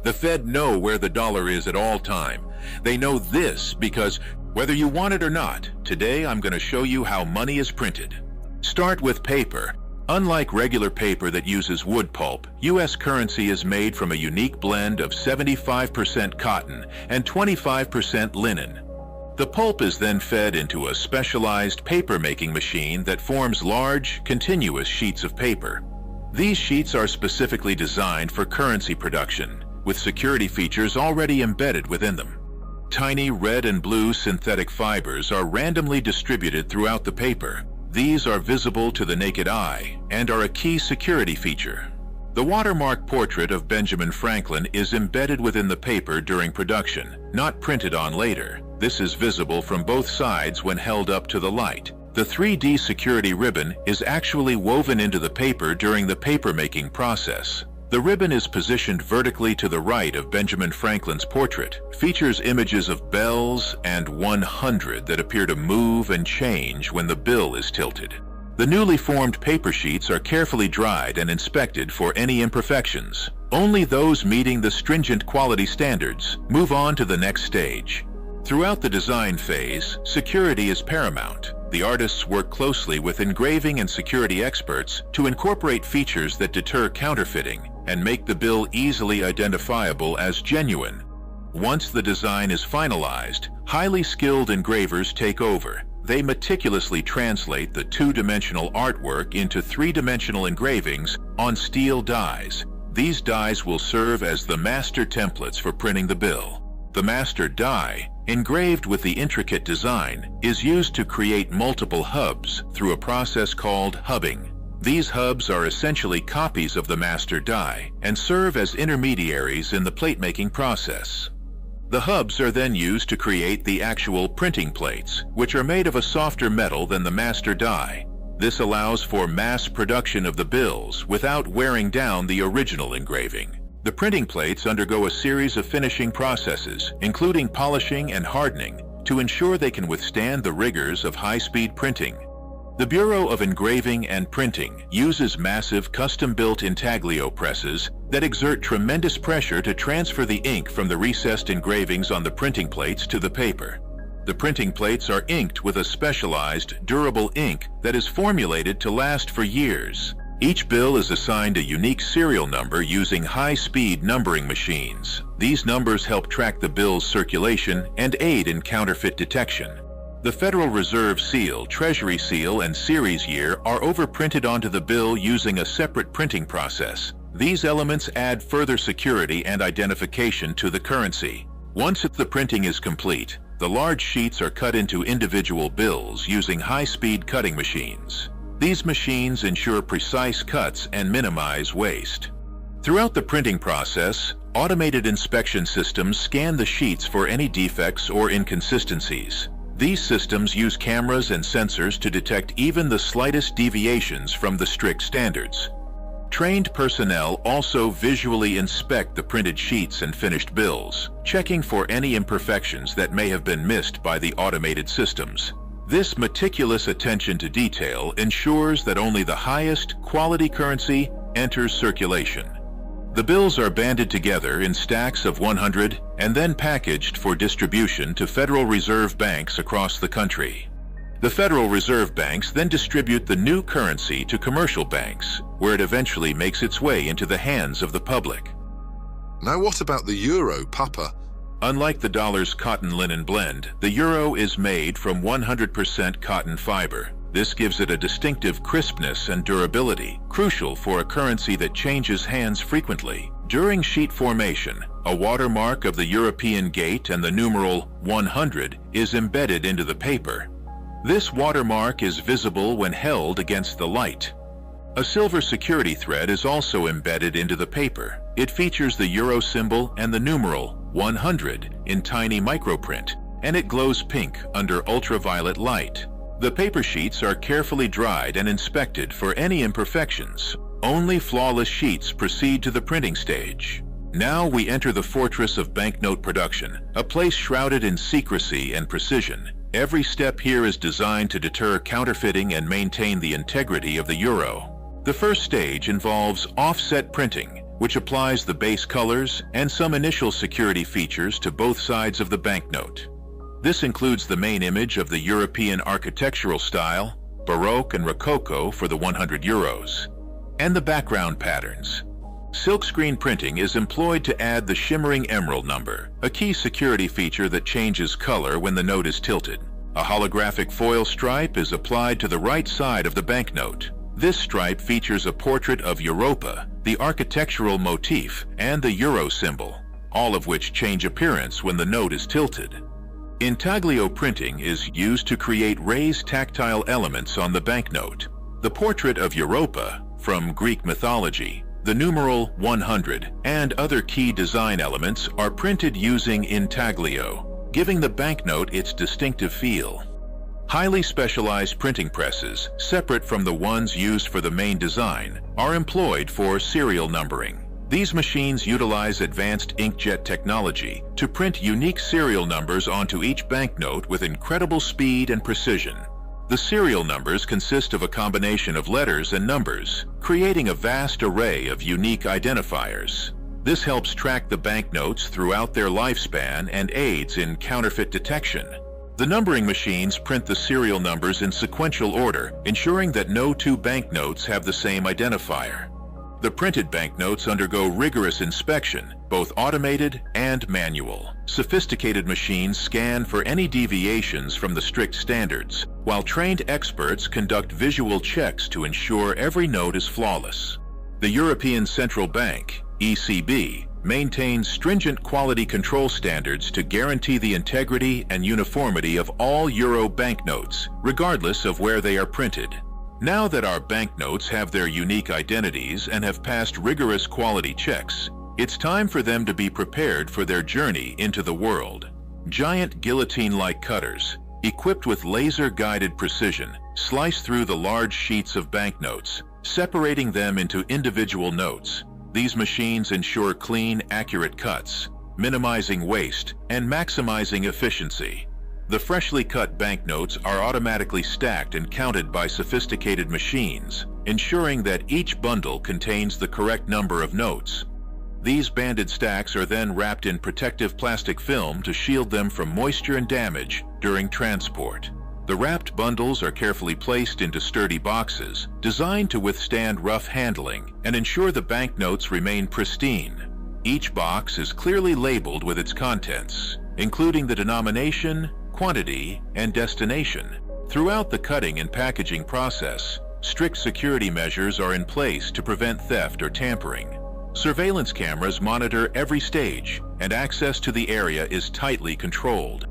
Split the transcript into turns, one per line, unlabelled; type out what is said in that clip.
The Fed know where the dollar is at all time. They know this because, whether you want it or not, today I'm going to show you how money is printed. Start with paper. Unlike regular paper that uses wood pulp, U.S. currency is made from a unique blend of 75% cotton and 25% linen. The pulp is then fed into a specialized paper-making machine that forms large, continuous sheets of paper. These sheets are specifically designed for currency production, with security features already embedded within them. Tiny red and blue synthetic fibers are randomly distributed throughout the paper. These are visible to the naked eye and are a key security feature. The watermark portrait of Benjamin Franklin is embedded within the paper during production, not printed on later. This is visible from both sides when held up to the light. The 3D security ribbon is actually woven into the paper during the paper-making process. The ribbon is positioned vertically to the right of Benjamin Franklin's portrait, features images of bells and 100 that appear to move and change when the bill is tilted. The newly formed paper sheets are carefully dried and inspected for any imperfections. Only those meeting the stringent quality standards move on to the next stage. Throughout the design phase, security is paramount. The artists work closely with engraving and security experts to incorporate features that deter counterfeiting and make the bill easily identifiable as genuine. Once the design is finalized, highly skilled engravers take over. They meticulously translate the two-dimensional artwork into three-dimensional engravings on steel dies. These dies will serve as the master templates for printing the bill. The master die, engraved with the intricate design, is used to create multiple hubs through a process called hubbing. These hubs are essentially copies of the master die and serve as intermediaries in the plate-making process. The hubs are then used to create the actual printing plates, which are made of a softer metal than the master die. This allows for mass production of the bills without wearing down the original engraving. The printing plates undergo a series of finishing processes, including polishing and hardening, to ensure they can withstand the rigors of high-speed printing. The Bureau of Engraving and Printing uses massive custom-built intaglio presses that exert tremendous pressure to transfer the ink from the recessed engravings on the printing plates to the paper. The printing plates are inked with a specialized, durable ink that is formulated to last for years. Each bill is assigned a unique serial number using high-speed numbering machines. These numbers help track the bill's circulation and aid in counterfeit detection. The Federal Reserve Seal, Treasury Seal, and Series Year are overprinted onto the bill using a separate printing process. These elements add further security and identification to the currency. Once the printing is complete, the large sheets are cut into individual bills using high-speed cutting machines. These machines ensure precise cuts and minimize waste. Throughout the printing process, automated inspection systems scan the sheets for any defects or inconsistencies. These systems use cameras and sensors to detect even the slightest deviations from the strict standards. Trained personnel also visually inspect the printed sheets and finished bills, checking for any imperfections that may have been missed by the automated systems. This meticulous attention to detail ensures that only the highest quality currency enters circulation. The bills are banded together in stacks of 100 and then packaged for distribution to Federal Reserve banks across the country. The Federal Reserve banks then distribute the new currency to commercial banks, where it eventually makes its way into the hands of the public.
Now what about the euro, Papa?
Unlike the dollar's cotton-linen blend, the euro is made from 100% cotton fiber. This gives it a distinctive crispness and durability, crucial for a currency that changes hands frequently. During sheet formation, a watermark of the European gate and the numeral 100 is embedded into the paper. This watermark is visible when held against the light. A silver security thread is also embedded into the paper. It features the euro symbol and the numeral 100 in tiny microprint, and it glows pink under ultraviolet light. The paper sheets are carefully dried and inspected for any imperfections. Only flawless sheets proceed to the printing stage. Now we enter the fortress of banknote production, a place shrouded in secrecy and precision. Every step here is designed to deter counterfeiting and maintain the integrity of the euro. The first stage involves offset printing. which applies the base colors and some initial security features to both sides of the banknote. This includes the main image of the European architectural style, Baroque and Rococo for the 100 euros, and the background patterns. Silkscreen printing is employed to add the shimmering emerald number, a key security feature that changes color when the note is tilted. A holographic foil stripe is applied to the right side of the banknote. This stripe features a portrait of Europa, the architectural motif, and the euro symbol, all of which change appearance when the note is tilted. Intaglio printing is used to create raised tactile elements on the banknote. The portrait of Europa, from Greek mythology, the numeral 100, and other key design elements are printed using intaglio, giving the banknote its distinctive feel. Highly specialized printing presses, separate from the ones used for the main design, are employed for serial numbering. These machines utilize advanced inkjet technology to print unique serial numbers onto each banknote with incredible speed and precision. The serial numbers consist of a combination of letters and numbers, creating a vast array of unique identifiers. This helps track the banknotes throughout their lifespan and aids in counterfeit detection. The numbering machines print the serial numbers in sequential order, ensuring that no two banknotes have the same identifier. The printed banknotes undergo rigorous inspection, both automated and manual. Sophisticated machines scan for any deviations from the strict standards, while trained experts conduct visual checks to ensure every note is flawless. The European Central Bank, ECB, maintains stringent quality control standards to guarantee the integrity and uniformity of all euro banknotes, regardless of where they are printed. Now that our banknotes have their unique identities and have passed rigorous quality checks, it's time for them to be prepared for their journey into the world. Giant guillotine-like cutters, equipped with laser-guided precision, slice through the large sheets of banknotes, separating them into individual notes. These machines ensure clean, accurate cuts, minimizing waste and maximizing efficiency. The freshly cut banknotes are automatically stacked and counted by sophisticated machines, ensuring that each bundle contains the correct number of notes. These banded stacks are then wrapped in protective plastic film to shield them from moisture and damage during transport. The wrapped bundles are carefully placed into sturdy boxes, designed to withstand rough handling and ensure the banknotes remain pristine. Each box is clearly labeled with its contents, including the denomination, quantity, and destination. Throughout the cutting and packaging process, strict security measures are in place to prevent theft or tampering. Surveillance cameras monitor every stage, and access to the area is tightly controlled.